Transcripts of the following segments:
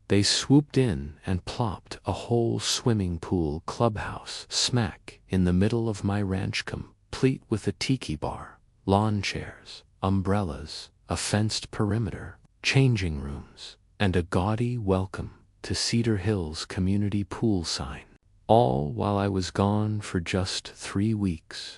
They swooped in and plopped a whole swimming pool clubhouse smack in the middle of my ranch, complete with a tiki bar, lawn chairs, umbrellas, a fenced perimeter, changing rooms, and a gaudy welcome to Cedar Hills community pool sign. All while I was gone for just 3 weeks.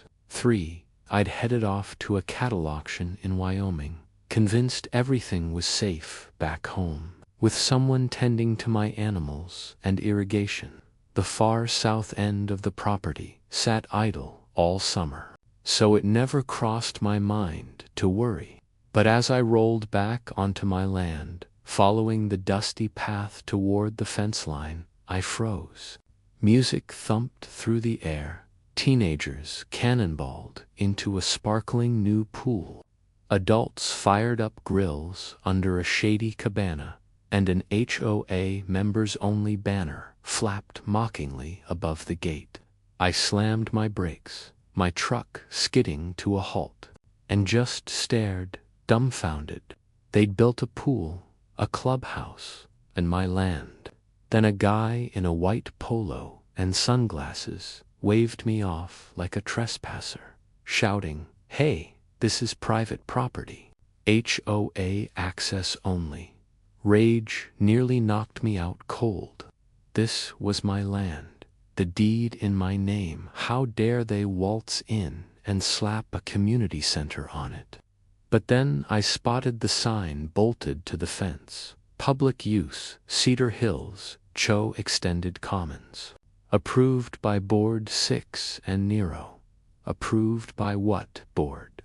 I'd headed off to a cattle auction in Wyoming, convinced everything was safe back home, with someone tending to my animals and irrigation. The far south end of the property sat idle all summer, so it never crossed my mind to worry. But as I rolled back onto my land, following the dusty path toward the fence line, I froze. Music thumped through the air. Teenagers cannonballed into a sparkling new pool. Adults fired up grills under a shady cabana, and an HOA members-only banner flapped mockingly above the gate. I slammed my brakes, my truck skidding to a halt, and just stared, dumbfounded. They'd built a pool, a clubhouse, in my land. Then a guy in a white polo and sunglasses waved me off like a trespasser, shouting, "Hey, this is private property. HOA access only." Rage nearly knocked me out cold. This was my land, the deed in my name. How dare they waltz in and slap a community center on it? But then I spotted the sign bolted to the fence. Public use, Cedar Hills, HOA Extended Commons. Approved by Board 6 and Nero. Approved by what board?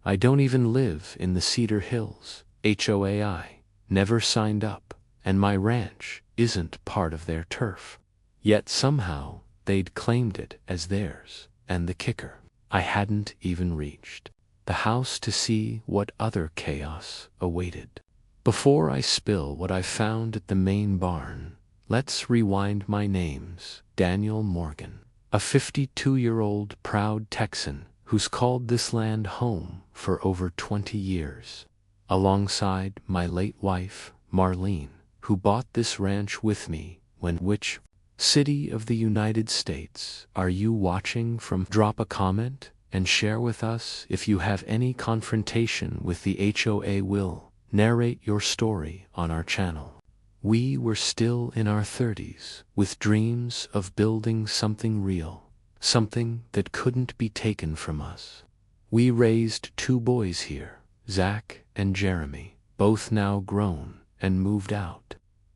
I don't even live in the Cedar Hills. HOA never signed up, and my ranch isn't part of their turf. Yet somehow they'd claimed it as theirs, and the kicker, I hadn't even reached the house to see what other chaos awaited. Before I spill what I found at the main barn, let's rewind my names. Daniel Morgan, a 52-year-old proud Texan who's called this land home for over 20 years, alongside my late wife, Marlene, who bought this ranch with me when. Which city of the United States are you watching from? Drop a comment and share with us if you have any confrontation with the HOA. Will narrate your story on our channel. We were still in our 30s, with dreams of building something real, something that couldn't be taken from us. We raised 2 boys here, Zach and Jeremy, both now grown and moved out.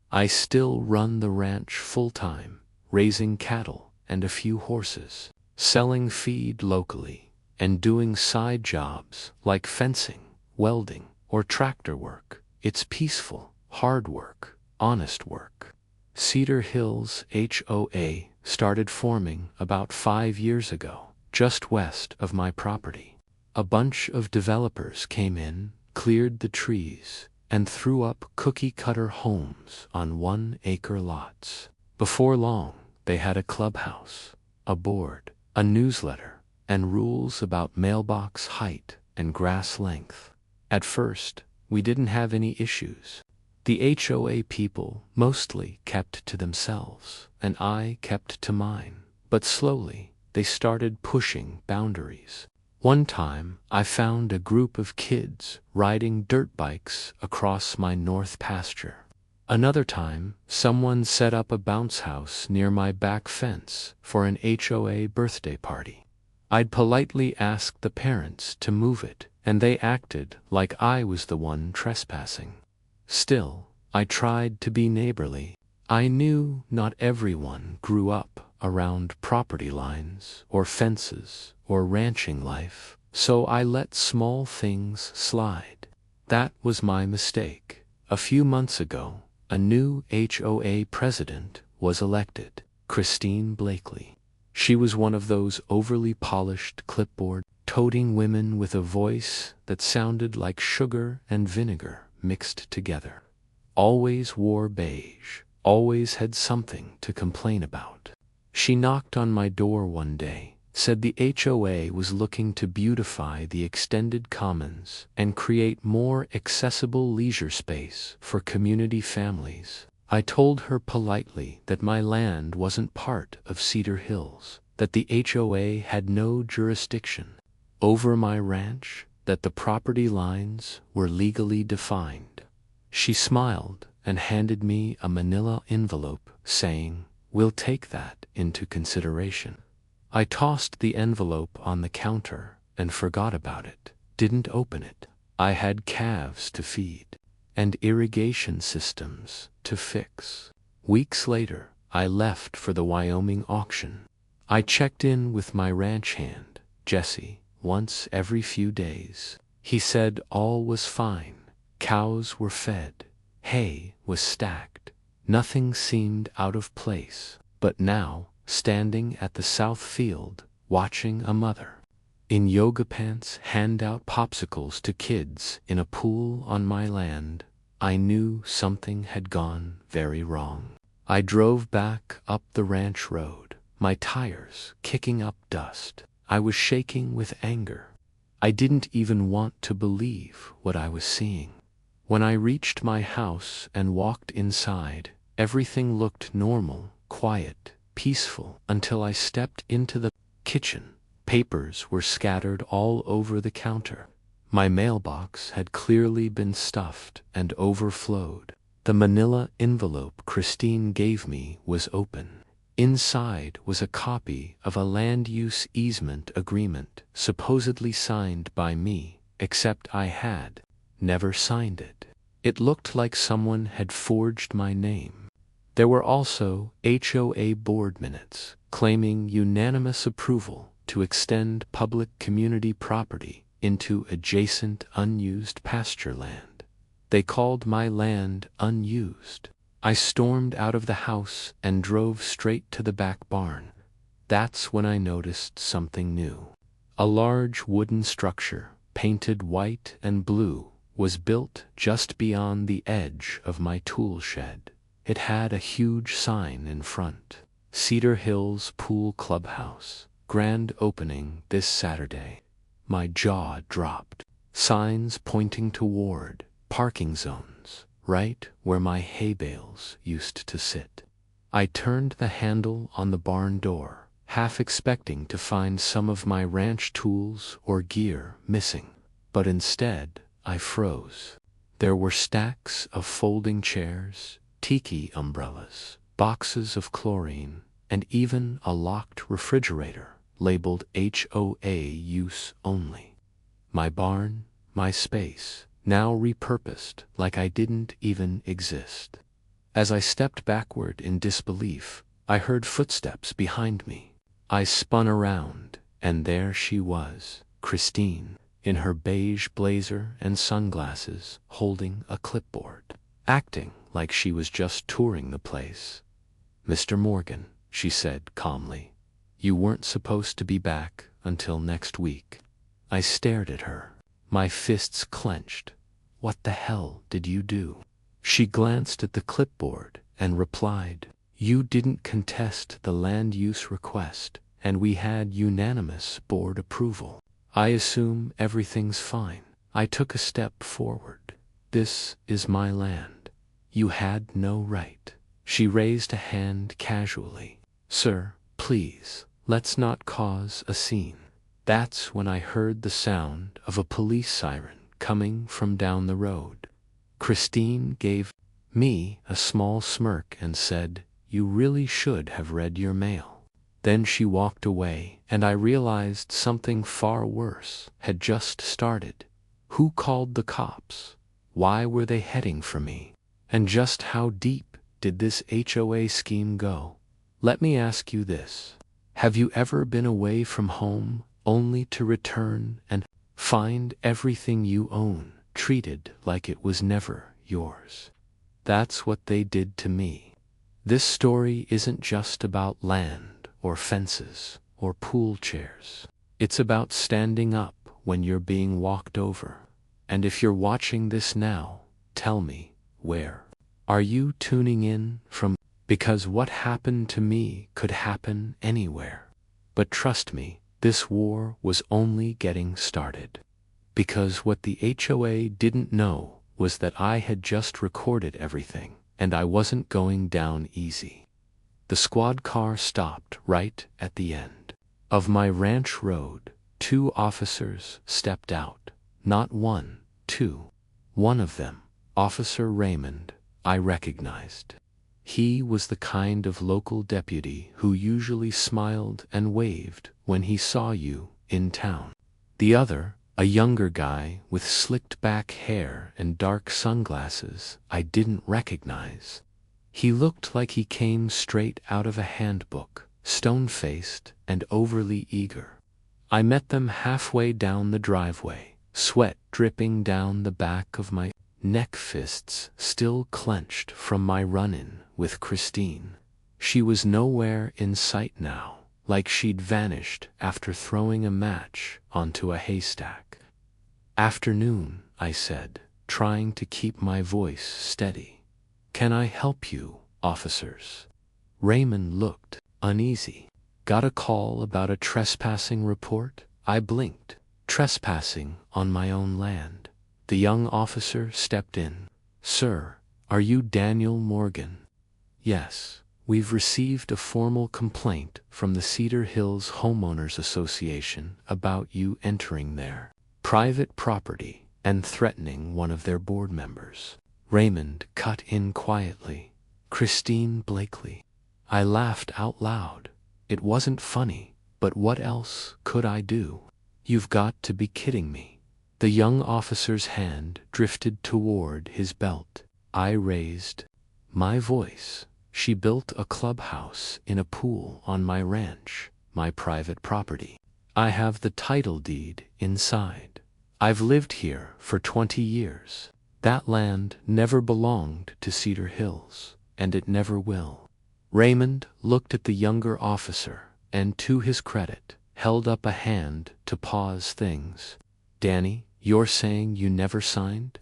I still run the ranch full-time, raising cattle and a few horses, selling feed locally, and doing side jobs like fencing, welding, or tractor work. It's peaceful, hard work. Honest work. Cedar Hills HOA started forming about 5 years ago, just west of my property. A bunch of developers came in, cleared the trees, and threw up cookie-cutter homes on 1-acre lots. Before long, they had a clubhouse, a board, a newsletter, and rules about mailbox height and grass length. At first, we didn't have any issues. The HOA people mostly kept to themselves, and I kept to mine. But slowly, they started pushing boundaries. One time, I found a group of kids riding dirt bikes across my north pasture. Another time, someone set up a bounce house near my back fence for an HOA birthday party. I'd politely ask the parents to move it, and they acted like I was the one trespassing. Still, I tried to be neighborly. I knew not everyone grew up around property lines or fences or ranching life, so I let small things slide. That was my mistake. A few months ago, a new HOA president was elected, Christine Blakely. She was one of those overly polished clipboard-toting women with a voice that sounded like sugar and vinegar mixed together. Always wore beige, always had something to complain about. She knocked on my door one day, said the HOA was looking to beautify the extended commons and create more accessible leisure space for community families. I told her politely that my land wasn't part of Cedar Hills, that the HOA had no jurisdiction over my ranch, that the property lines were legally defined. She smiled and handed me a manila envelope, saying, "We'll take that into consideration." I tossed the envelope on the counter and forgot about it, didn't open it. I had calves to feed and irrigation systems to fix. Weeks later, I left for the Wyoming auction. I checked in with my ranch hand, Jesse, once every few days. He said all was fine. Cows were fed. Hay was stacked. Nothing seemed out of place. But now, standing at the south field, watching a mother in yoga pants hand out popsicles to kids in a pool on my land, I knew something had gone very wrong. I drove back up the ranch road, my tires kicking up dust. I was shaking with anger. I didn't even want to believe what I was seeing. When I reached my house and walked inside, everything looked normal, quiet, peaceful, until I stepped into the kitchen. Papers were scattered all over the counter. My mailbox had clearly been stuffed and overflowed. The manila envelope Christine gave me was open. Inside was a copy of a land use easement agreement supposedly signed by me, except I had never signed it. It looked like someone had forged my name. There were also HOA board minutes claiming unanimous approval to extend public community property into adjacent unused pasture land. They called my land unused. I stormed out of the house and drove straight to the back barn. That's when I noticed something new. A large wooden structure, painted white and blue, was built just beyond the edge of my tool shed. It had a huge sign in front: Cedar Hills Pool Clubhouse, grand opening this Saturday. My jaw dropped. Signs pointing toward parking zones, right where my hay bales used to sit. I turned the handle on the barn door, half expecting to find some of my ranch tools or gear missing. But instead, I froze. There were stacks of folding chairs, tiki umbrellas, boxes of chlorine, and even a locked refrigerator labeled HOA use only. My barn, my space, now repurposed like I didn't even exist. As I stepped backward in disbelief, I heard footsteps behind me. I spun around, and there she was, Christine, in her beige blazer and sunglasses, holding a clipboard, acting like she was just touring the place. "Mr. Morgan," she said calmly, "you weren't supposed to be back until next week." I stared at her, my fists clenched. "What the hell did you do?" She glanced at the clipboard and replied, "You didn't contest the land use request, and we had unanimous board approval. I assume everything's fine." I took a step forward. "This is my land. You had no right." She raised a hand casually. "Sir, please, let's not cause a scene." That's when I heard the sound of a police siren coming from down the road. Christine gave me a small smirk and said, "You really should have read your mail." Then she walked away, and I realized something far worse had just started. Who called the cops? Why were they heading for me? And just how deep did this HOA scheme go? Let me ask you this. Have you ever been away from home only to return and find everything you own treated like it was never yours? That's what they did to me. This story isn't just about land or fences or pool chairs. It's about standing up when you're being walked over. And if you're watching this now, tell me, where are you tuning in from? Because what happened to me could happen anywhere. But trust me, this war was only getting started. Because what the HOA didn't know was that I had just recorded everything, and I wasn't going down easy. The squad car stopped right at the end of my ranch road. 2 officers stepped out. Not one, 2. One of them, Officer Raymond, I recognized. He was the kind of local deputy who usually smiled and waved when he saw you in town. The other, a younger guy with slicked back hair and dark sunglasses, I didn't recognize. He looked like he came straight out of a handbook, stone-faced and overly eager. I met them halfway down the driveway, sweat dripping down the back of my neck, fists still clenched from my run-in with Christine. She was nowhere in sight now, like she'd vanished after throwing a match onto a haystack. "Afternoon," I said, trying to keep my voice steady. "Can I help you, officers?" Raymond looked uneasy. "Got a call about a trespassing report?" I blinked. "Trespassing on my own land." The young officer stepped in. "Sir, are you Daniel Morgan?" "Yes. We've received a formal complaint from the Cedar Hills Homeowners Association about you entering their private property and threatening one of their board members." Raymond cut in quietly. "Christine Blakely." I laughed out loud. It wasn't funny, but what else could I do? "You've got to be kidding me." The young officer's hand drifted toward his belt. I raised my voice. "She built a clubhouse in a pool on my ranch, my private property. I have the title deed inside. I've lived here for 20 years. That land never belonged to Cedar Hills, and it never will." Raymond looked at the younger officer and, to his credit, held up a hand to pause things. "Danny, you're saying you never signed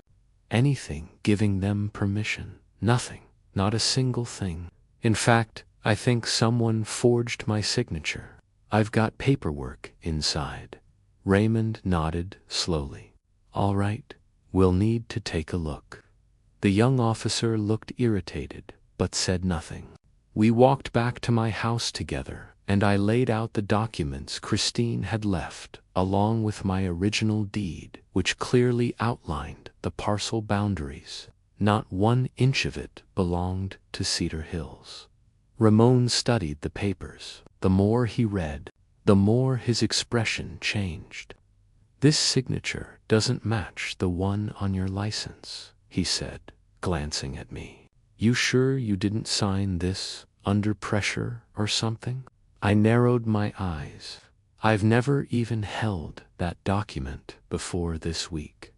anything giving them permission?" "Nothing. Not a single thing. In fact, I think someone forged my signature. I've got paperwork inside." Raymond nodded slowly. "All right, we'll need to take a look." The young officer looked irritated, but said nothing. We walked back to my house together, and I laid out the documents Christine had left, along with my original deed, which clearly outlined the parcel boundaries. Not 1 inch of it belonged to Cedar Hills. Ramon studied the papers. The more he read, the more his expression changed. "This signature doesn't match the one on your license," he said, glancing at me. "You sure you didn't sign this under pressure or something?" I narrowed my eyes. "I've never even held that document before this week."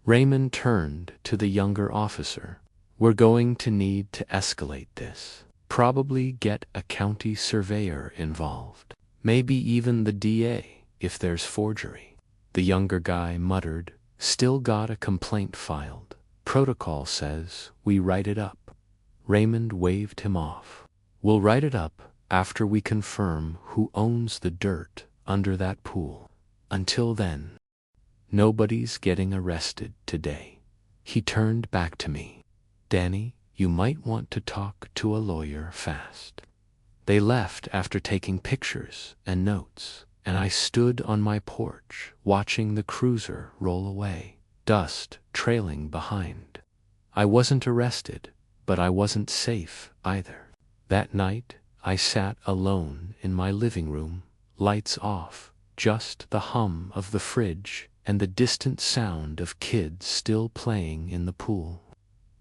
Raymond turned to the younger officer. "We're going to need to escalate this. Probably get a county surveyor involved. Maybe even the DA if there's forgery." The younger guy muttered, "Still got a complaint filed. Protocol says we write it up." Raymond waved him off. "We'll write it up after we confirm who owns the dirt under that pool. Until then, nobody's getting arrested today." He turned back to me. "Danny, you might want to talk to a lawyer fast." They left after taking pictures and notes, and I stood on my porch watching the cruiser roll away, dust trailing behind. I wasn't arrested, but I wasn't safe either. That night, I sat alone in my living room, lights off, just the hum of the fridge and the distant sound of kids still playing in the pool.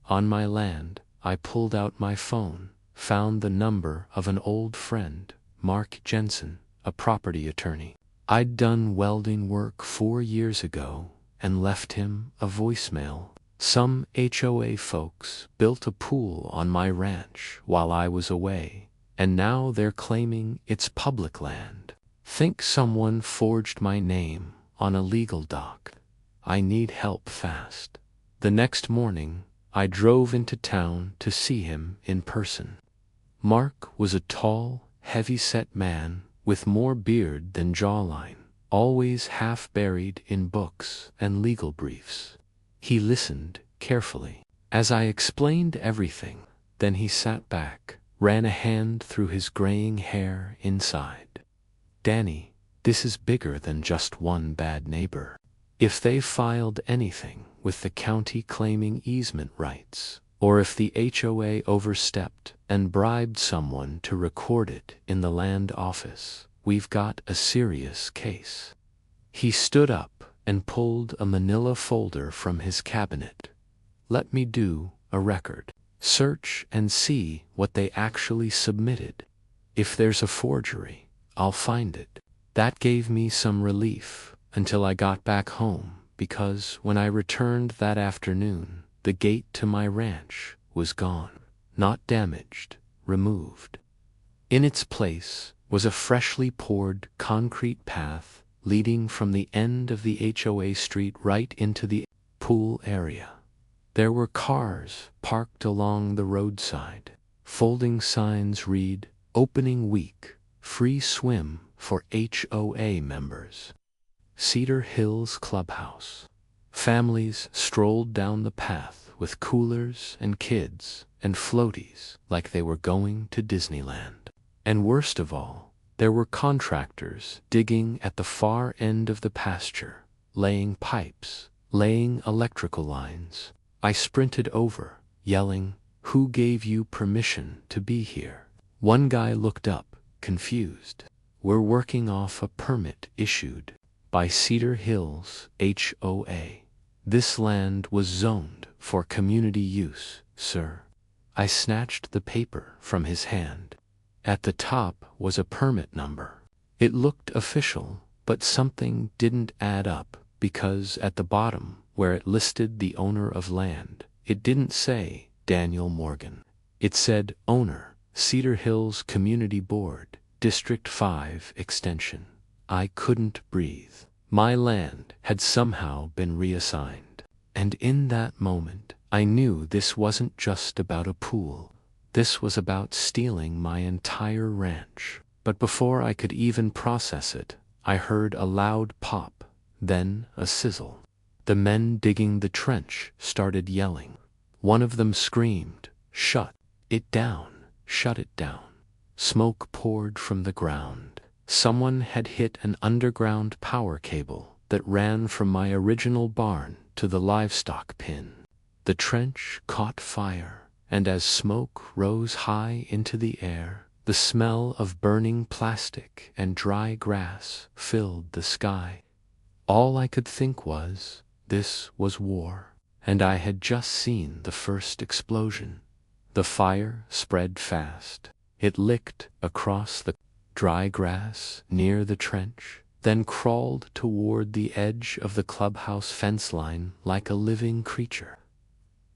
On my land, I pulled out my phone, found the number of an old friend, Mark Jensen, a property attorney. I'd done welding work 4 years ago and left him a voicemail. Some HOA folks built a pool on my ranch while I was away, and now they're claiming it's public land. Think someone forged my name on a legal doc. I need help fast. The next morning, I drove into town to see him in person. Mark was a tall, heavy-set man with more beard than jawline, always half buried in books and legal briefs. He listened carefully. As I explained everything, Then he sat back, ran a hand through his graying hair inside. Danny, this is bigger than just one bad neighbor. If they filed anything with the county claiming easement rights, or if the HOA overstepped and bribed someone to record it in the land office, we've got a serious case. He stood up and pulled a manila folder from his cabinet. Let me do a record search and see what they actually submitted. If there's a forgery, I'll find it. That gave me some relief until I got back home, because when I returned that afternoon, the gate to my ranch was gone. Not damaged, removed. In its place was a freshly poured concrete path leading from the end of the HOA street right into the pool area. There were cars parked along the roadside. Folding signs read, "Opening week, free swim for HOA members." Cedar Hills Clubhouse. Families strolled down the path with coolers and kids and floaties like they were going to Disneyland. And worst of all, there were contractors digging at the far end of the pasture, laying pipes, laying electrical lines. I sprinted over, yelling, "Who gave you permission to be here?" One guy looked up, confused. "We're working off a permit issued by Cedar Hills HOA. This land was zoned for community use, sir." I snatched the paper from his hand. At the top was a permit number. It looked official, but something didn't add up, because at the bottom, where it listed the owner of land, it didn't say Daniel Morgan. It said owner, Cedar Hills Community Board, District 5 Extension. I couldn't breathe. My land had somehow been reassigned. And in that moment, I knew this wasn't just about a pool. This was about stealing my entire ranch. But before I could even process it, I heard a loud pop, then a sizzle. The men digging the trench started yelling. One of them screamed, "Shut it down, shut it down." Smoke poured from the ground. Someone had hit an underground power cable that ran from my original barn to the livestock pen. The trench caught fire, and as smoke rose high into the air, the smell of burning plastic and dry grass filled the sky. All I could think was, this was war, and I had just seen the first explosion. The fire spread fast. It licked across the dry grass near the trench, then crawled toward the edge of the clubhouse fence line like a living creature.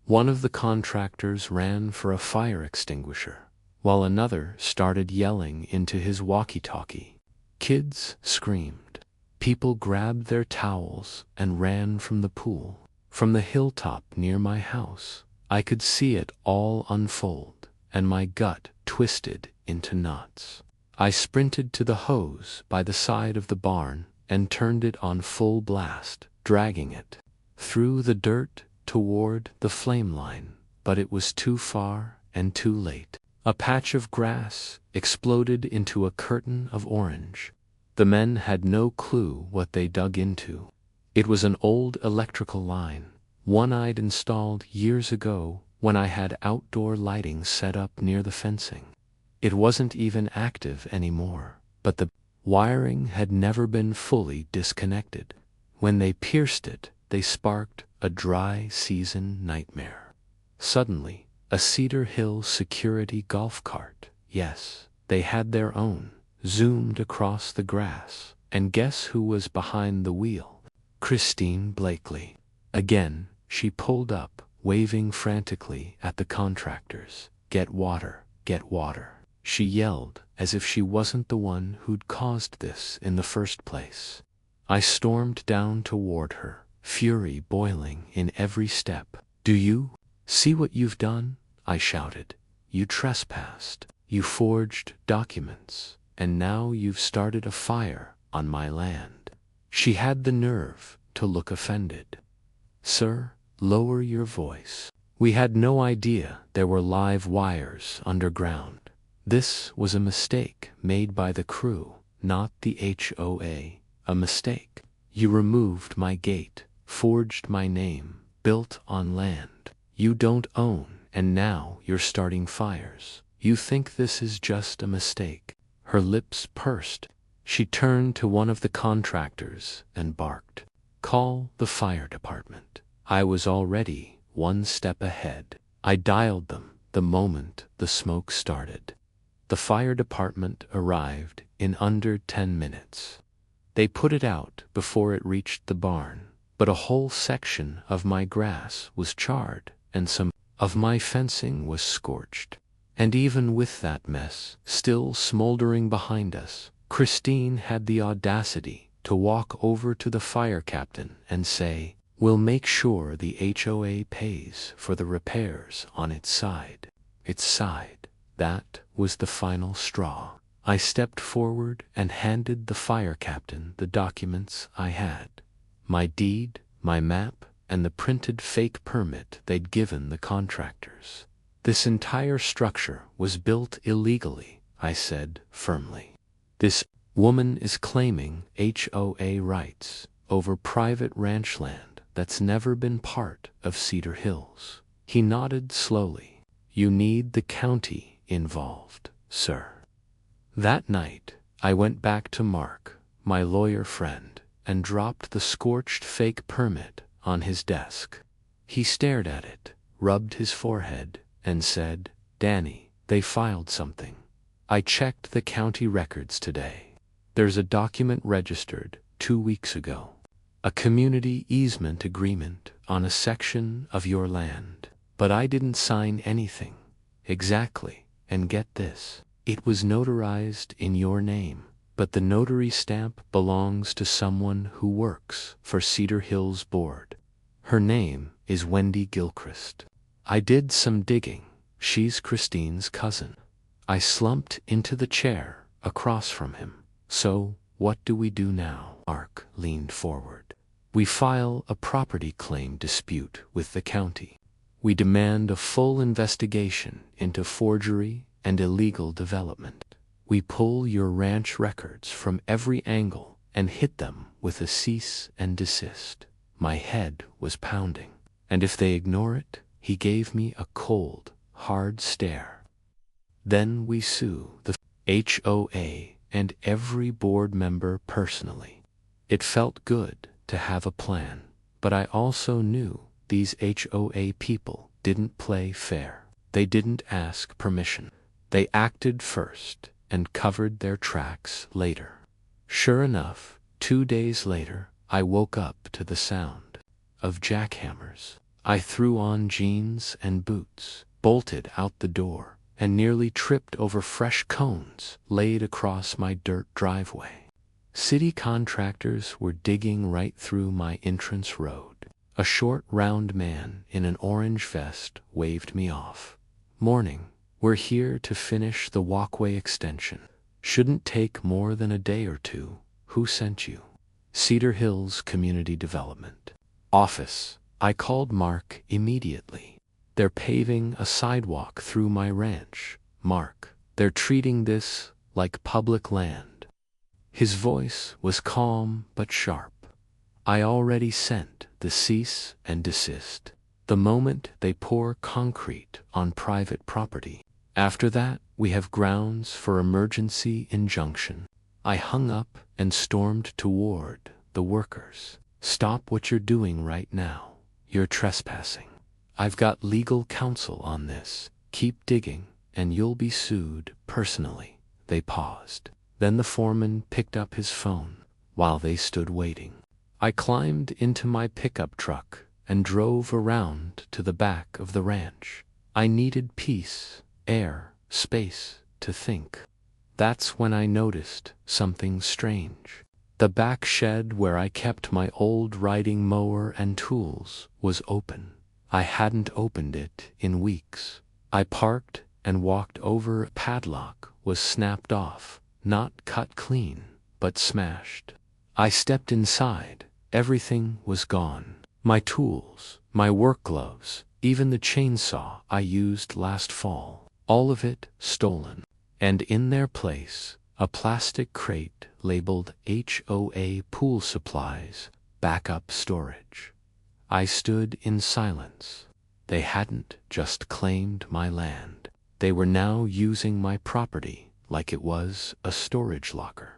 One of the contractors ran for a fire extinguisher, while another started yelling into his walkie-talkie. Kids screamed. People grabbed their towels and ran from the pool. From the hilltop near my house, I could see it all unfold, and my gut twisted into knots. I sprinted to the hose by the side of the barn and turned it on full blast, dragging it through the dirt toward the flame line, but it was too far and too late. A patch of grass exploded into a curtain of orange. The men had no clue what they dug into. It was an old electrical line, one I'd installed years ago when I had outdoor lighting set up near the fencing. It wasn't even active anymore, but the wiring had never been fully disconnected. When they pierced it, they sparked a dry season nightmare. Suddenly, a Cedar Hill security golf cart, yes, they had their own, zoomed across the grass, and guess who was behind the wheel? Christine Blakely. Again, she pulled up, waving frantically at the contractors. "Get water, get water," she yelled, as if she wasn't the one who'd caused this in the first place. I stormed down toward her, fury boiling in every step. "Do you see what you've done?" I shouted. "You trespassed, you forged documents, and now you've started a fire on my land." She had the nerve to look offended. "Sir, lower your voice. We had no idea there were live wires underground. This was a mistake made by the crew, not the HOA. A mistake. You removed my gate, forged my name, built on land you don't own, and now you're starting fires. You think this is just a mistake?" Her lips pursed. She turned to one of the contractors and barked, "Call the fire department." I was already one step ahead. I dialed them the moment the smoke started. The fire department arrived in under 10 minutes. They put it out before it reached the barn, but a whole section of my grass was charred and some of my fencing was scorched. And even with that mess still smoldering behind us, Christine had the audacity to walk over to the fire captain and say, "We'll make sure the HOA pays for the repairs on its side." Its side. That was the final straw. I stepped forward and handed the fire captain the documents I had. My deed, my map, and the printed fake permit they'd given the contractors. "This entire structure was built illegally," I said firmly. "This woman is claiming HOA rights over private ranch land that's never been part of Cedar Hills." He nodded slowly. "You need the county involved, sir." That night, I went back to Mark, my lawyer friend, and dropped the scorched fake permit on his desk. He stared at it, rubbed his forehead, and said, "Danny, they filed something. I checked the county records today. There's a document registered 2 weeks ago. A community easement agreement on a section of your land. But I didn't sign anything." "Exactly, and get this. It was notarized in your name, but the notary stamp belongs to someone who works for Cedar Hills Board. Her name is Wendy Gilchrist. I did some digging. She's Christine's cousin." I slumped into the chair across from him. "So, what do we do now?" Mark leaned forward. "We file a property claim dispute with the county. We demand a full investigation into forgery and illegal development. We pull your ranch records from every angle and hit them with a cease and desist." My head was pounding. "And if they ignore it?" He gave me a cold, hard stare. "Then we sue the HOA and every board member personally." It felt good to have a plan, but I also knew these HOA people didn't play fair. They didn't ask permission. They acted first and covered their tracks later. Sure enough, 2 days later, I woke up to the sound of jackhammers. I threw on jeans and boots, bolted out the door, and nearly tripped over fresh cones laid across my dirt driveway. City contractors were digging right through my entrance road. A short, round man in an orange vest waved me off. "Morning. We're here to finish the walkway extension. Shouldn't take more than a day or two. Who sent you?" "Cedar Hills Community Development Office." I called Mark immediately. "They're paving a sidewalk through my ranch, Mark. They're treating this like public land." His voice was calm but sharp. "I already sent the cease and desist. The moment they pour concrete on private property. After that, we have grounds for emergency injunction." I hung up and stormed toward the workers. "Stop what you're doing right now. You're trespassing. I've got legal counsel on this. Keep digging, and you'll be sued personally." They paused. Then the foreman picked up his phone while they stood waiting. I climbed into my pickup truck and drove around to the back of the ranch. I needed peace, air, space to think. That's when I noticed something strange. The back shed where I kept my old riding mower and tools was open. I hadn't opened it in weeks. I parked and walked over. A padlock was snapped off, not cut clean, but smashed. I stepped inside. Everything was gone. My tools, my work gloves, Even the chainsaw I used last fall. All of it stolen. And in their place, a plastic crate labeled HOA Pool Supplies, Backup Storage. I stood in silence. They hadn't just claimed my land. They were now using my property like it was a storage locker.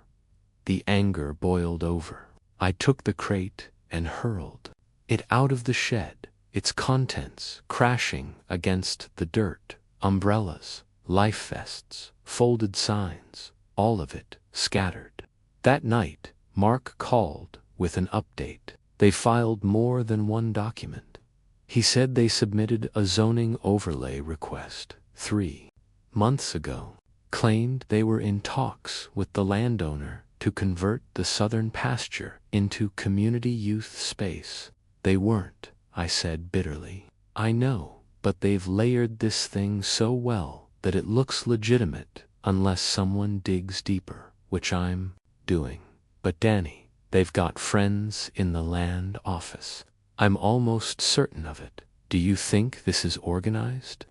The anger boiled over. I took the crate and hurled it out of the shed, its contents crashing against the dirt, umbrellas, life vests, folded signs, all of it scattered. That night, Mark called with an update. They filed more than one document. He said they submitted a zoning overlay request 3 months ago, claimed they were in talks with the landowner to convert the southern pasture into community youth space. They weren't, I said bitterly. I know, but they've layered this thing so well that it looks legitimate unless someone digs deeper, which I'm doing. But Danny, they've got friends in the land office. I'm almost certain of it. Do you think this is organized?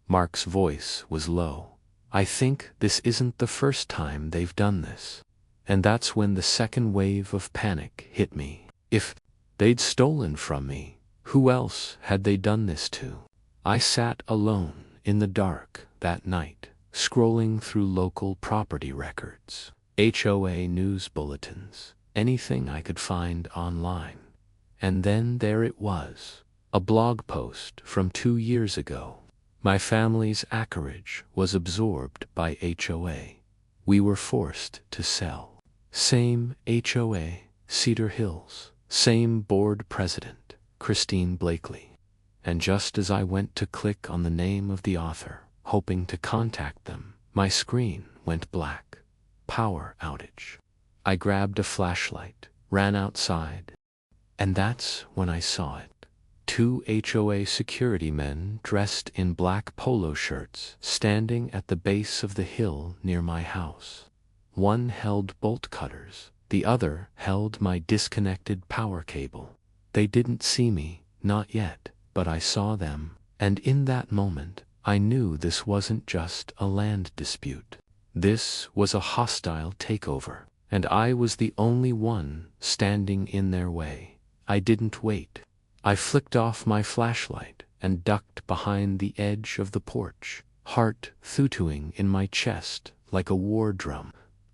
Mark's voice was low. I think this isn't the first time they've done this. And that's when the second wave of panic hit me. If they'd stolen from me, who else had they done this to? I sat alone in the dark that night, scrolling through local property records, HOA news bulletins, anything I could find online. And then there it was, a blog post from 2 years ago. My family's acreage was absorbed by HOA. We were forced to sell. Same HOA, Cedar Hills. Same board president, Christine Blakely. And just as I went to click on the name of the author, hoping to contact them, my screen went black. Power outage. I grabbed a flashlight, ran outside, and that's when I saw it. 2 HOA security men dressed in black polo shirts standing at the base of the hill near my house. One held bolt cutters, the other held my disconnected power cable. They didn't see me, not yet, but I saw them, and in that moment, I knew this wasn't just a land dispute. This was a hostile takeover, and I was the only one standing in their way. I didn't wait. I flicked off my flashlight and ducked behind the edge of the porch, heart thutooing in my chest like a war drum.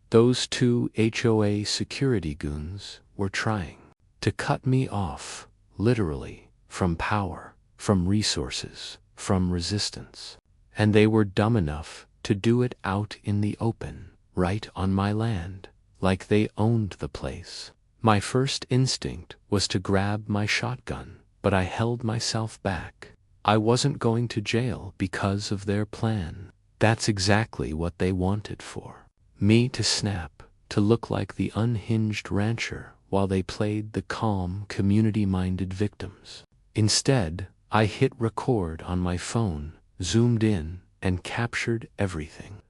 Those 2 HOA security goons were trying to cut me off, literally, from power, from resources, from resistance. And they were dumb enough to do it out in the open, right on my land, like they owned the place. My first instinct was to grab my shotgun, but I held myself back. I wasn't going to jail because of their plan. That's exactly what they wanted for me to snap, to look like the unhinged rancher while they played the calm, community-minded victims. Instead, I hit record on my phone, zoomed in, and captured everything.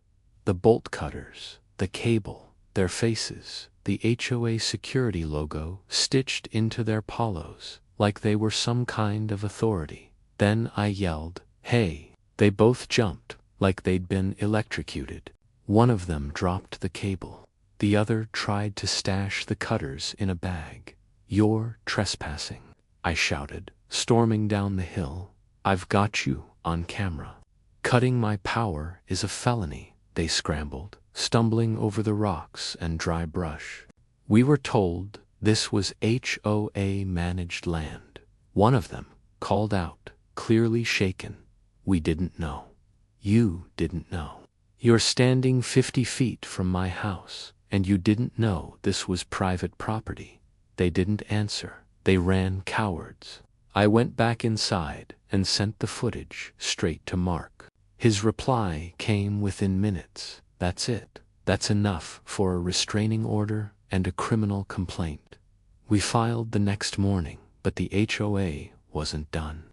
The bolt cutters, the cable, their faces, the HOA security logo stitched into their polos, like they were some kind of authority. Then I yelled, "Hey!" They both jumped, like they'd been electrocuted. One of them dropped the cable. The other tried to stash the cutters in a bag. "You're trespassing," I shouted, storming down the hill. "I've got you on camera." "Cutting my power is a felony," they scrambled, stumbling over the rocks and dry brush. We were told this was HOA managed land. One of them called out, clearly shaken. "We didn't know." "You didn't know. You're standing 50 feet from my house, and you didn't know this was private property." They didn't answer. They ran, cowards. I went back inside and sent the footage straight to Mark. His reply came within minutes. "That's it. That's enough for a restraining order and a criminal complaint." We filed the next morning, but the HOA wasn't done.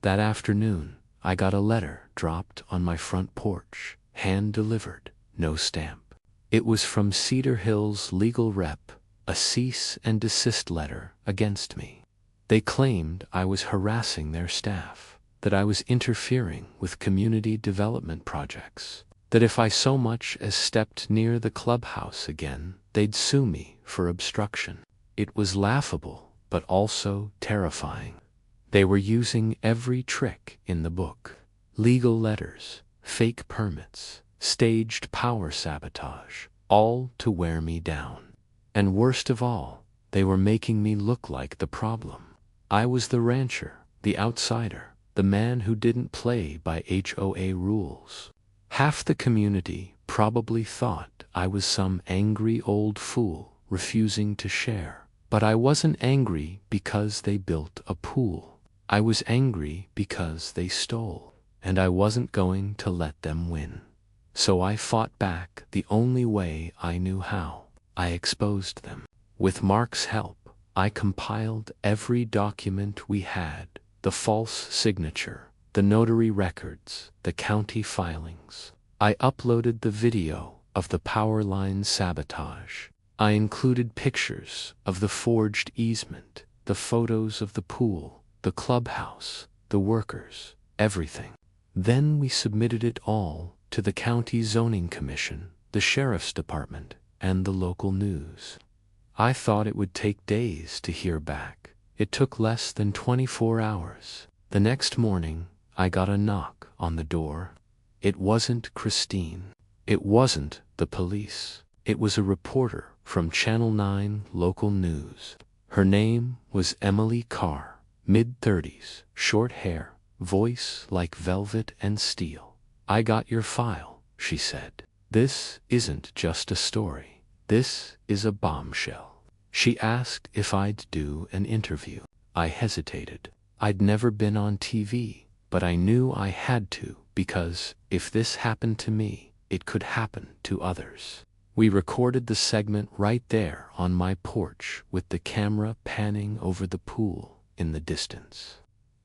That afternoon, I got a letter dropped on my front porch, hand-delivered, no stamp. It was from Cedar Hills legal rep, a cease and desist letter against me. They claimed I was harassing their staff. that I was interfering with community development projects, that if I so much as stepped near the clubhouse again, they'd sue me for obstruction. It was laughable, but also terrifying. They were using every trick in the book: legal letters, fake permits, staged power sabotage, all to wear me down. And worst of all, they were making me look like the problem. I was the rancher, the outsider, the man who didn't play by HOA rules. Half the community probably thought I was some angry old fool refusing to share. But I wasn't angry because they built a pool. I was angry because they stole, and I wasn't going to let them win. So I fought back the only way I knew how. I exposed them. With Mark's help, I compiled every document we had: the false signature, the notary records, the county filings. I uploaded the video of the power line sabotage. I included pictures of the forged easement, the photos of the pool, the clubhouse, the workers, everything. Then we submitted it all to the county zoning commission, the sheriff's department, and the local news. I thought it would take days to hear back. It took less than 24 hours. The next morning, I got a knock on the door. It wasn't Christine. It wasn't the police. It was a reporter from Channel 9 local news. Her name was Emily Carr, mid-30s, short hair, voice like velvet and steel. "I got your file," she said. "This isn't just a story. This is a bombshell." She asked if I'd do an interview. I hesitated. I'd never been on TV, but I knew I had to, because if this happened to me, it could happen to others. We recorded the segment right there on my porch, with the camera panning over the pool in the distance.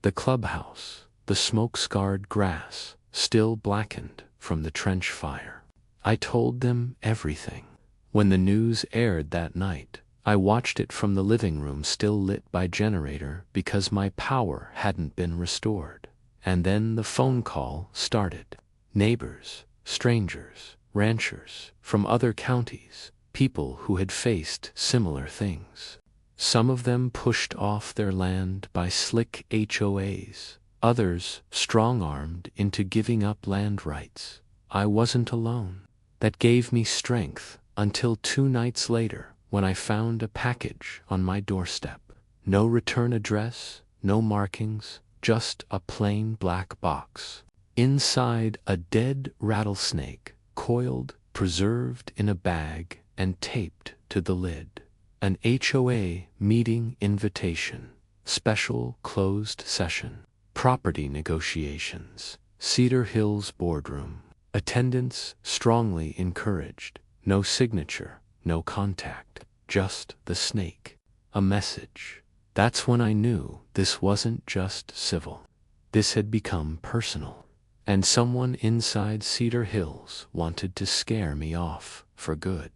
The clubhouse, the smoke-scarred grass, still blackened from the trench fire. I told them everything. When the news aired that night, I watched it from the living room, still lit by generator because my power hadn't been restored. And then the phone call started. Neighbors, strangers, ranchers from other counties, people who had faced similar things. Some of them pushed off their land by slick HOAs, others strong-armed into giving up land rights. I wasn't alone. That gave me strength until 2 nights later, when I found a package on my doorstep. No return address, no markings, just a plain black box. Inside, a dead rattlesnake, coiled, preserved in a bag, and taped to the lid. An HOA meeting invitation, special closed session, property negotiations, Cedar Hills boardroom. Attendance strongly encouraged. No signature, no contact, just the snake. A message. That's when I knew this wasn't just civil. This had become personal. And someone inside Cedar Hills wanted to scare me off for good.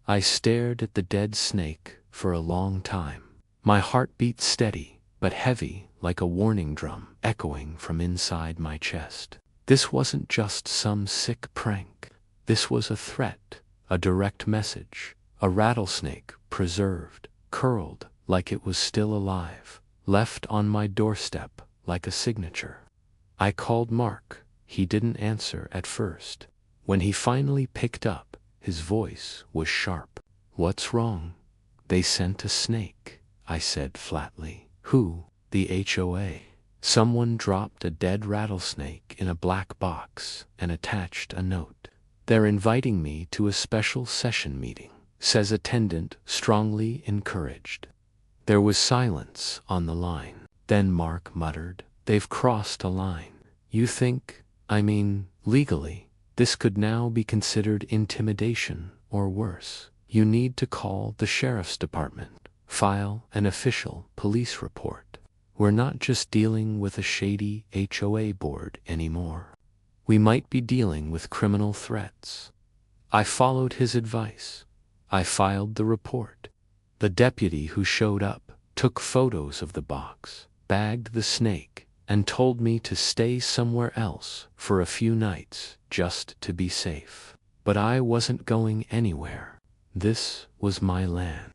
I stared at the dead snake for a long time. My heart beat steady, but heavy like a warning drum echoing from inside my chest. This wasn't just some sick prank. This was a threat, a direct message. A rattlesnake, preserved, curled like it was still alive, left on my doorstep like a signature. I called Mark. He didn't answer at first. When he finally picked up, his voice was sharp. "What's wrong?" "They sent a snake," I said flatly. "Who?" "The HOA. Someone dropped a dead rattlesnake in a black box and attached a note. They're inviting me to a special session meeting," says attendant, strongly encouraged. There was silence on the line. Then Mark muttered, "They've crossed a line. You think, legally, this could now be considered intimidation or worse. You need to call the sheriff's department, file an official police report. We're not just dealing with a shady HOA board anymore. We might be dealing with criminal threats." I followed his advice. I filed the report. The deputy who showed up took photos of the box, bagged the snake, and told me to stay somewhere else for a few nights just to be safe. But I wasn't going anywhere. This was my land.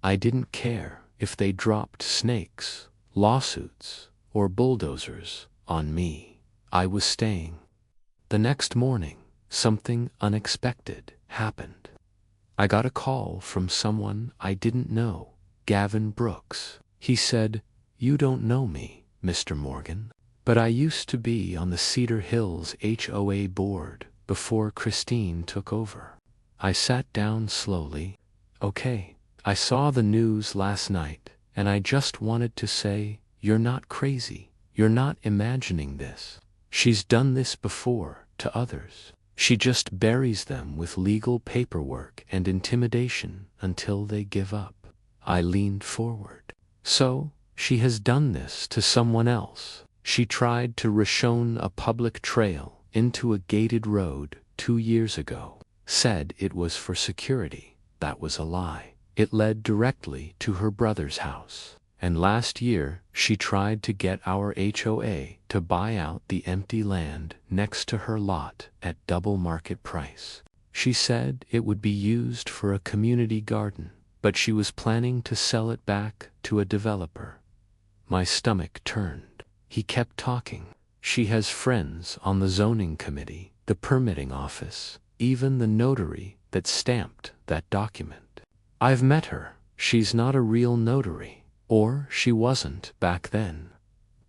I didn't care if they dropped snakes, lawsuits, or bulldozers on me. I was staying. The next morning, something unexpected happened. I got a call from someone I didn't know, Gavin Brooks. He said, "You don't know me, Mr. Morgan, but I used to be on the Cedar Hills HOA board before Christine took over." I sat down slowly. "Okay, I saw the news last night, and I just wanted to say, you're not crazy. You're not imagining this. She's done this before to others. She just buries them with legal paperwork and intimidation until they give up." I leaned forward. "So, she has done this to someone else. She tried to reshone a public trail into a gated road 2 years ago. Said it was for security. That was a lie. It led directly to her brother's house. And last year, she tried to get our HOA to buy out the empty land next to her lot at double market price. She said it would be used for a community garden, but she was planning to sell it back to a developer." My stomach turned. He kept talking. "She has friends on the zoning committee, the permitting office, even the notary that stamped that document. I've met her. She's not a real notary. Or she wasn't back then."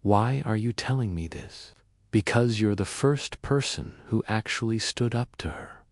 "Why are you telling me this?" "Because you're the first person who actually stood up to her."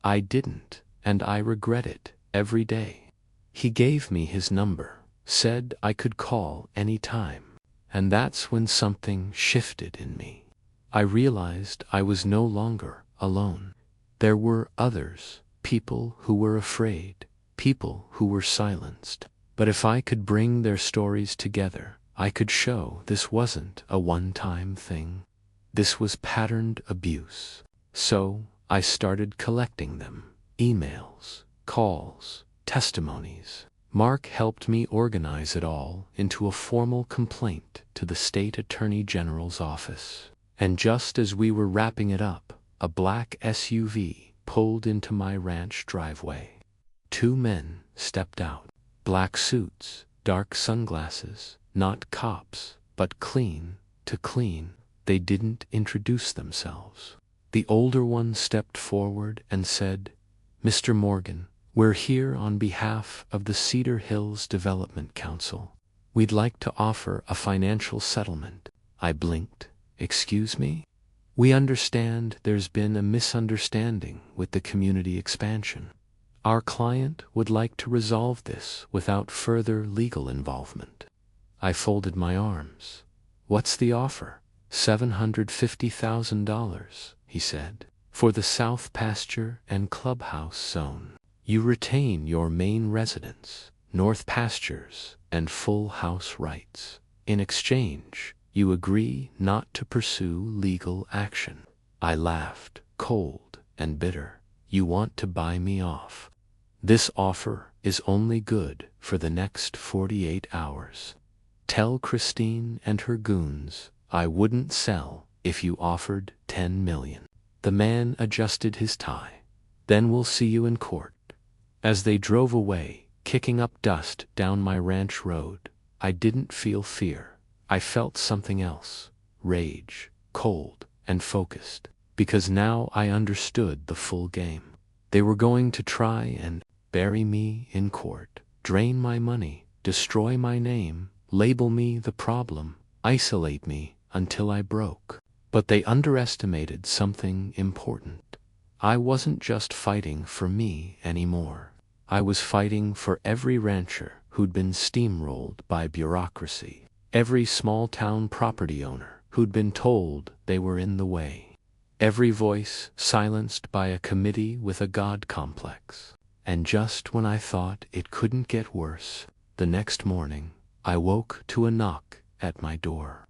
"I didn't, and I regret it every day." He gave me his number, said I could call any time. And that's when something shifted in me. I realized I was no longer alone. There were others, people who were afraid, people who were silenced. But if I could bring their stories together, I could show this wasn't a one-time thing. This was patterned abuse. So I started collecting them. Emails, calls, testimonies. Mark helped me organize it all into a formal complaint to the state attorney general's office. And just as we were wrapping it up, a black SUV pulled into my ranch driveway. 2 men stepped out. Black suits, dark sunglasses, not cops, but clean to clean. They didn't introduce themselves. The older one stepped forward and said, "Mr. Morgan, we're here on behalf of the Cedar Hills Development Council. We'd like to offer a financial settlement." I blinked. "Excuse me?" "We understand there's been a misunderstanding with the community expansion. Our client would like to resolve this without further legal involvement." I folded my arms. "What's the offer?" $750,000, he said, "for the South Pasture and Clubhouse zone. You retain your main residence, North Pastures, and full house rights. In exchange, you agree not to pursue legal action." I laughed, cold and bitter. "You want to buy me off. This offer is only good for the next 48 hours. Tell Christine and her goons I wouldn't sell if you offered 10 million. The man adjusted his tie. "Then we'll see you in court." As they drove away, kicking up dust down my ranch road, I didn't feel fear. I felt something else. Rage, cold and focused. Because now I understood the full game. They were going to try and bury me in court, drain my money, destroy my name, label me the problem, isolate me until I broke. But they underestimated something important. I wasn't just fighting for me anymore. I was fighting for every rancher who'd been steamrolled by bureaucracy, every small-town property owner who'd been told they were in the way, every voice silenced by a committee with a God complex. And just when I thought it couldn't get worse, the next morning, I woke to a knock at my door.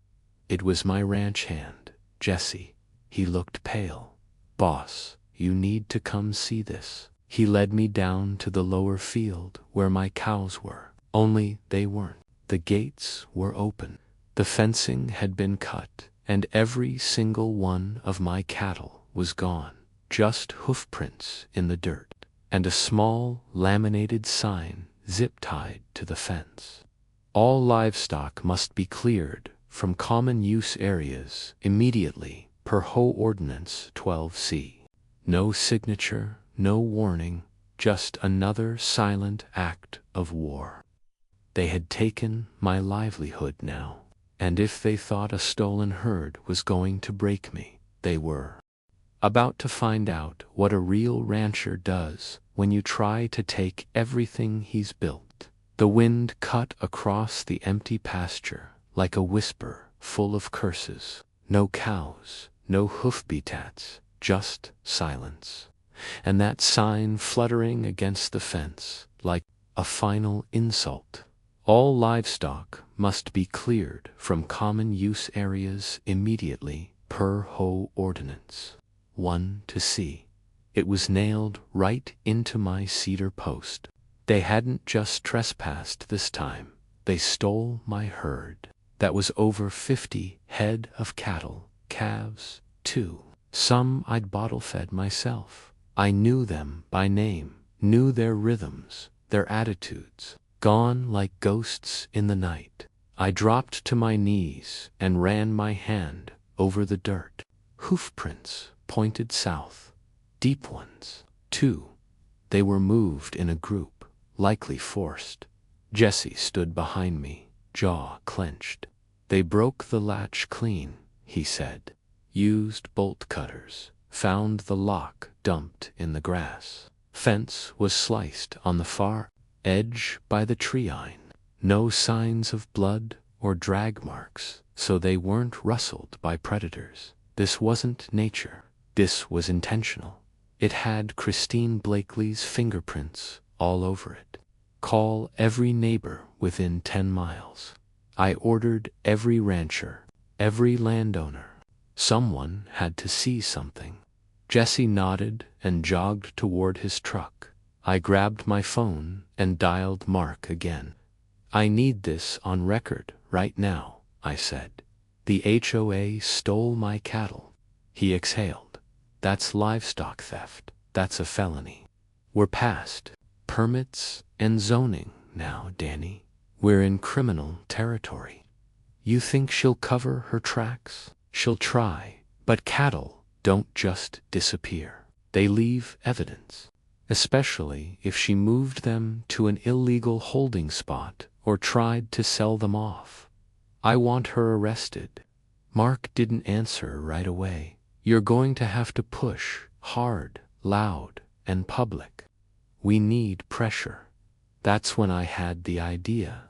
It was my ranch hand, Jesse. He looked pale. "Boss, you need to come see this." He led me down to the lower field where my cows were. Only they weren't. The gates were open. The fencing had been cut, and every single one of my cattle was gone, just hoofprints in the dirt, and a small laminated sign zip-tied to the fence. All livestock must be cleared from common use areas immediately per HOA Ordinance 12C. No signature, no warning, just another silent act of war. They had taken my livelihood now, and if they thought a stolen herd was going to break me, they were about to find out what a real rancher does when you try to take everything he's built. The wind cut across the empty pasture like a whisper full of curses. No cows, no hoofbeats, just silence. And that sign fluttering against the fence like a final insult. All livestock must be cleared from common use areas immediately per HOA Ordinance 1-C. It was nailed right into my cedar post. They hadn't just trespassed this time. They stole my herd. That was over 50 head of cattle, calves, too. Some I'd bottle-fed myself. I knew them by name, knew their rhythms, their attitudes. Gone like ghosts in the night. I dropped to my knees and ran my hand over the dirt. Hoofprints pointed south. Deep ones, too. They were moved in a group, likely forced. Jesse stood behind me, jaw clenched. They broke the latch clean, he said. Used bolt cutters. Found the lock dumped in the grass. Fence was sliced on the far edge by the treine. No signs of blood or drag marks, so they weren't rustled by predators. This wasn't nature. This was intentional. It had Christine Blakely's fingerprints all over it. Call every neighbor within 10 miles. I ordered every rancher, every landowner. Someone had to see something. Jesse nodded and jogged toward his truck. I grabbed my phone and dialed Mark again. I need this on record right now, I said. The HOA stole my cattle. He exhaled. That's livestock theft. That's a felony. We're past permits and zoning now, Danny. We're in criminal territory. You think she'll cover her tracks? She'll try, but cattle don't just disappear. They leave evidence, especially if she moved them to an illegal holding spot or tried to sell them off. I want her arrested. Mark didn't answer right away. You're going to have to push hard, loud, and public. We need pressure. That's when I had the idea.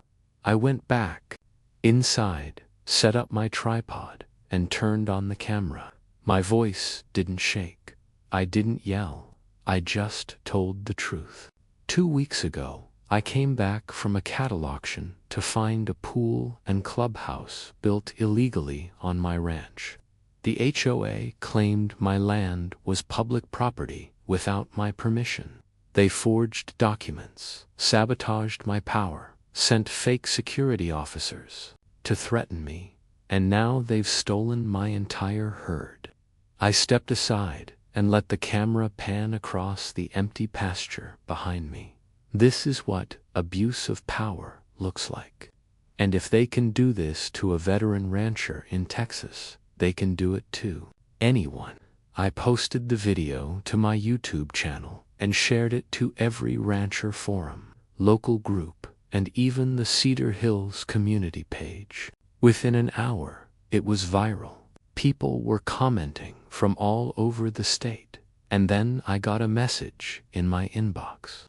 I went back inside, set up my tripod, and turned on the camera. My voice didn't shake. I didn't yell. I just told the truth. 2 weeks ago, I came back from a cattle auction to find a pool and clubhouse built illegally on my ranch. The HOA claimed my land was public property without my permission. They forged documents, sabotaged my power, sent fake security officers to threaten me, and now they've stolen my entire herd. I stepped aside and let the camera pan across the empty pasture behind me. This is what abuse of power looks like. And if they can do this to a veteran rancher in Texas, they can do it to anyone. I posted the video to my YouTube channel and shared it to every rancher forum, local group, and even the Cedar Hills community page. Within an hour, it was viral. People were commenting from all over the state, and then I got a message in my inbox.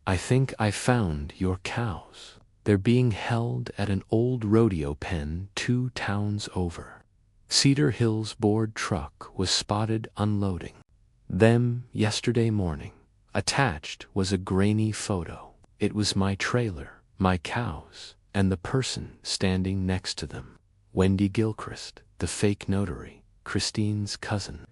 I think I found your cows. They're being held at an old rodeo pen 2 towns over. Cedar Hills board truck was spotted unloading them yesterday morning. Attached was a grainy photo. It was my trailer, my cows, and the person standing next to them. Wendy Gilchrist, the fake notary, Christine's cousin.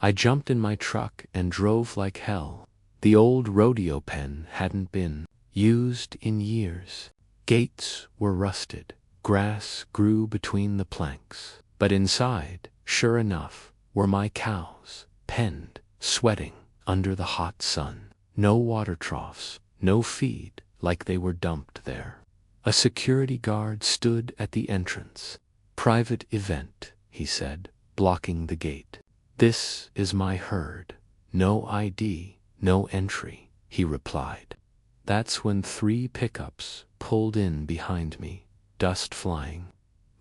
I jumped in my truck and drove like hell. The old rodeo pen hadn't been used in years. Gates were rusted, Grass grew between the planks, but inside, sure enough, were my cows, penned, sweating, under the hot sun. No water troughs, no feed, like they were dumped there. A security guard stood at the entrance. "Private event," he said, blocking the gate. "This is my herd. No ID, no entry," he replied. That's when 3 pickups pulled in behind me, dust flying.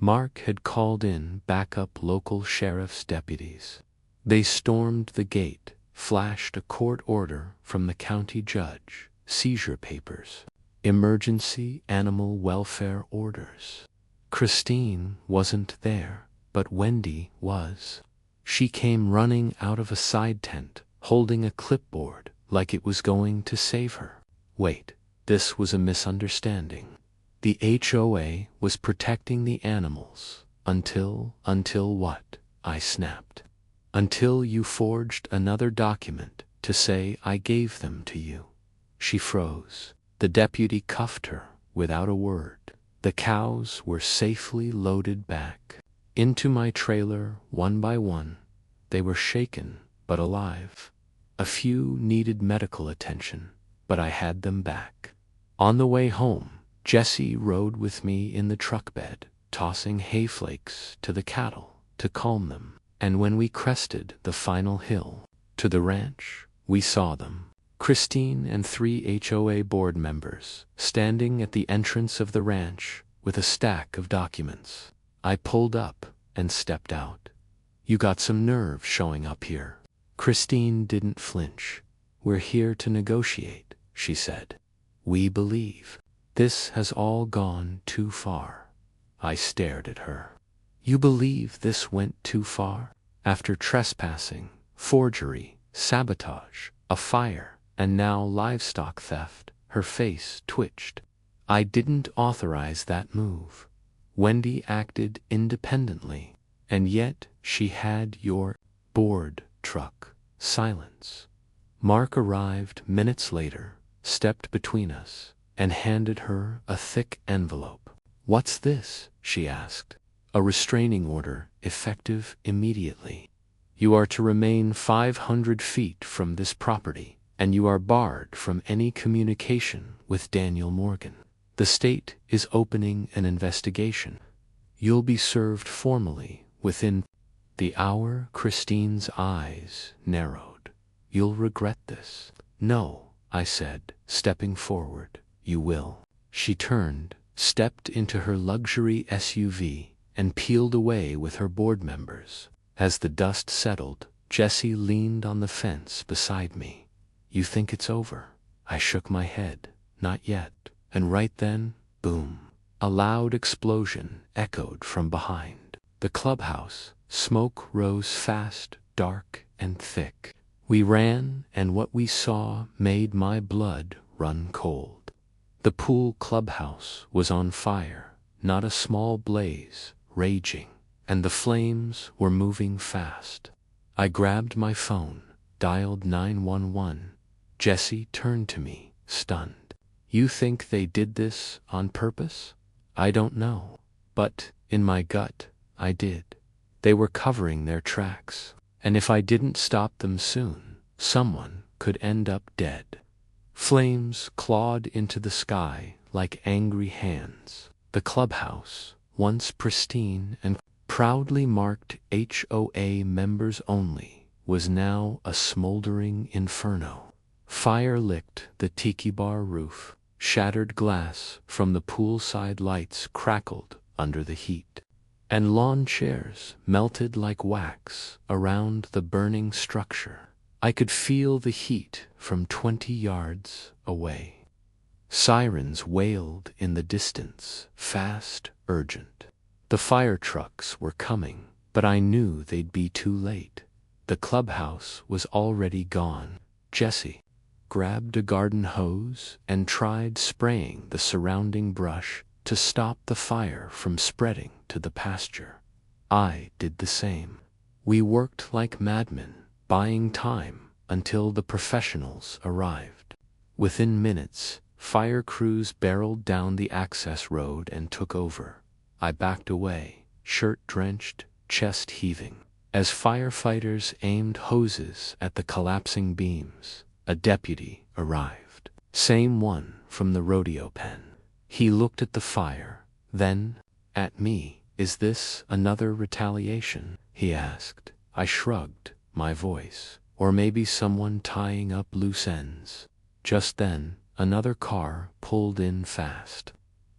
Mark had called in backup local sheriff's deputies. They stormed the gate, flashed a court order from the county judge, seizure papers, emergency animal welfare orders. Christine wasn't there, but Wendy was. She came running out of a side tent, holding a clipboard like it was going to save her. Wait, this was a misunderstanding. The HOA was protecting the animals until what? I snapped. Until you forged another document to say I gave them to you. She froze. The deputy cuffed her without a word. The cows were safely loaded back into my trailer one by one. They were shaken but alive. A few needed medical attention, but I had them back. On the way home, Jesse rode with me in the truck bed, tossing hay flakes to the cattle to calm them. And when we crested the final hill to the ranch, we saw them. Christine and 3 HOA board members standing at the entrance of the ranch with a stack of documents. I pulled up and stepped out. "You got some nerve showing up here." Christine didn't flinch. "We're here to negotiate," she said. "We believe this has all gone too far." I stared at her. "You believe this went too far? After trespassing, forgery, sabotage, a fire, and now livestock theft?" Her face twitched. "I didn't authorize that move. Wendy acted independently, and yet she had your board truck." Silence. Mark arrived minutes later, stepped between us, and handed her a thick envelope. "What's this?" she asked. "A restraining order, effective immediately. You are to remain 500 feet from this property, and you are barred from any communication with Daniel Morgan. The state is opening an investigation. You'll be served formally within the hour." Christine's eyes narrowed. "You'll regret this." "No," I said, stepping forward. "You will." She turned, stepped into her luxury SUV, and peeled away with her board members. As the dust settled, Jesse leaned on the fence beside me. "You think it's over?" I shook my head. "Not yet." And right then, boom. A loud explosion echoed from behind the clubhouse. Smoke rose fast, dark and thick. We ran, and what we saw made my blood run cold. The pool clubhouse was on fire, not a small blaze, raging, and the flames were moving fast. I grabbed my phone, dialed 911. Jesse turned to me, stunned. "You think they did this on purpose?" "I don't know. But, in my gut, I did. They were covering their tracks, and if I didn't stop them soon, someone could end up dead." Flames clawed into the sky like angry hands. The clubhouse, once pristine and proudly marked HOA members only, was now a smoldering inferno. Fire licked the tiki bar roof. Shattered glass from the poolside lights crackled under the heat. And lawn chairs melted like wax around the burning structure. I could feel the heat from 20 yards away. Sirens wailed in the distance, fast, urgent. The fire trucks were coming, but I knew they'd be too late. The clubhouse was already gone. Jesse grabbed a garden hose and tried spraying the surrounding brush to stop the fire from spreading to the pasture. I did the same. We worked like madmen, buying time until the professionals arrived. Within minutes, fire crews barreled down the access road and took over. I backed away, shirt drenched, chest heaving. As firefighters aimed hoses at the collapsing beams, a deputy arrived. Same one from the rodeo pen. He looked at the fire, then at me. "Is this another retaliation?" he asked. I shrugged, my voice. "Or maybe someone tying up loose ends." Just then, another car pulled in fast.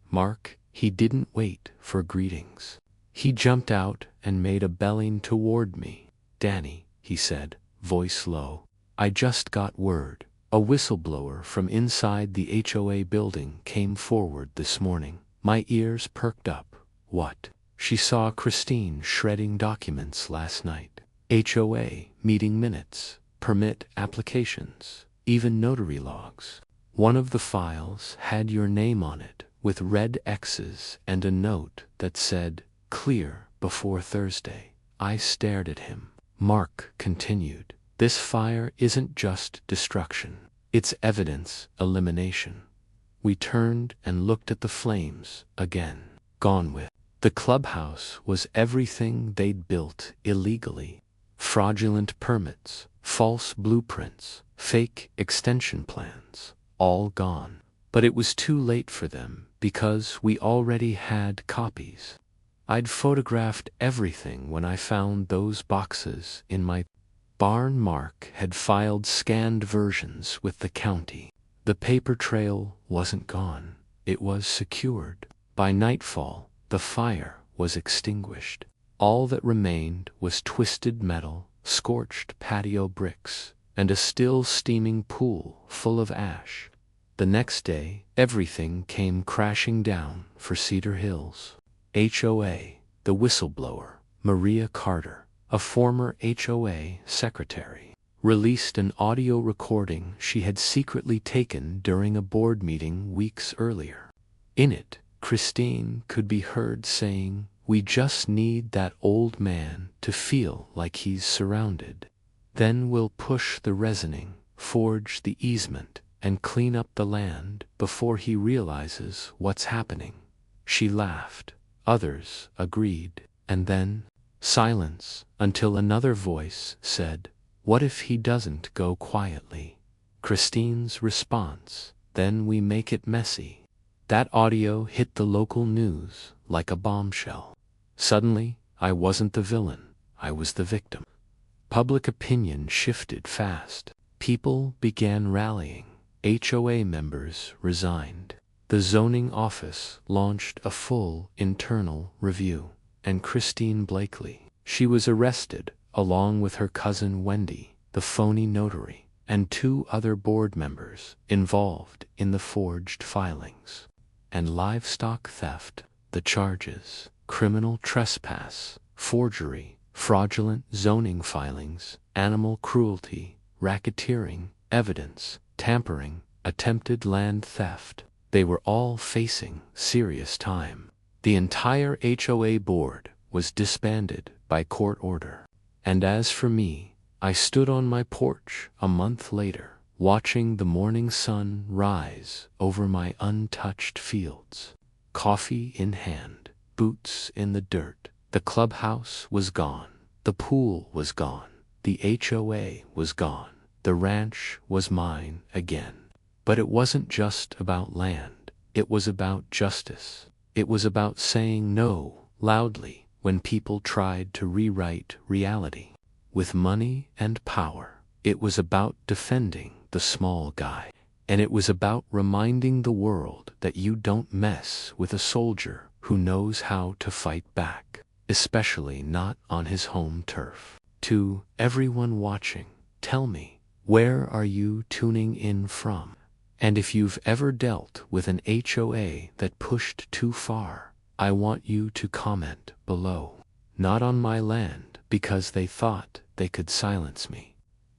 Mark, he didn't wait for greetings. He jumped out and made a belling toward me. "Danny," he said, voice low, "I just got word. A whistleblower from inside the HOA building came forward this morning." My ears perked up. "What?" "She saw Christine shredding documents last night. HOA meeting minutes, permit applications, even notary logs. One of the files had your name on it, with red X's and a note that said, 'Clear before Thursday.'" I stared at him. Mark continued, "This fire isn't just destruction. It's evidence elimination." We turned and looked at the flames again. Gone with. The clubhouse was everything they'd built illegally. Fraudulent permits, false blueprints, fake extension plans, all gone. But it was too late for them because we already had copies. I'd photographed everything when I found those boxes in my barn. Mark had filed scanned versions with the county. The paper trail wasn't gone, it was secured. By nightfall, the fire was extinguished. All that remained was twisted metal, scorched patio bricks, and a still steaming pool full of ash. The next day, everything came crashing down for Cedar Hills. HOA, the whistleblower, Maria Carter, a former HOA secretary, released an audio recording she had secretly taken during a board meeting weeks earlier. In it, Christine could be heard saying, "We just need that old man to feel like he's surrounded. Then we'll push the reasoning, forge the easement, and clean up the land before he realizes what's happening." She laughed. Others agreed. And then, silence, until another voice said, "What if he doesn't go quietly?" Christine's response, "Then we make it messy." That audio hit the local news like a bombshell. Suddenly, I wasn't the villain, I was the victim. Public opinion shifted fast. People began rallying. HOA members resigned. The zoning office launched a full internal review. And Christine Blakely, she was arrested, along with her cousin Wendy, the phony notary, and 2 other board members involved in the forged filings. And livestock theft, the charges, criminal trespass, forgery, fraudulent zoning filings, animal cruelty, racketeering, evidence, tampering, attempted land theft. They were all facing serious time. The entire HOA board was disbanded by court order. And as for me, I stood on my porch a month later, watching the morning sun rise over my untouched fields. Coffee in hand, boots in the dirt. The clubhouse was gone. The pool was gone. The HOA was gone. The ranch was mine again. But it wasn't just about land. It was about justice. It was about saying no loudly when people tried to rewrite reality. With money and power, it was about defending the small guy. And it was about reminding the world that you don't mess with a soldier who knows how to fight back, especially not on his home turf. To everyone watching, tell me, where are you tuning in from? And if you've ever dealt with an HOA that pushed too far, I want you to comment below. Not on my land because they thought they could silence me.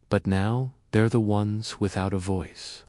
But now they're the ones without a voice.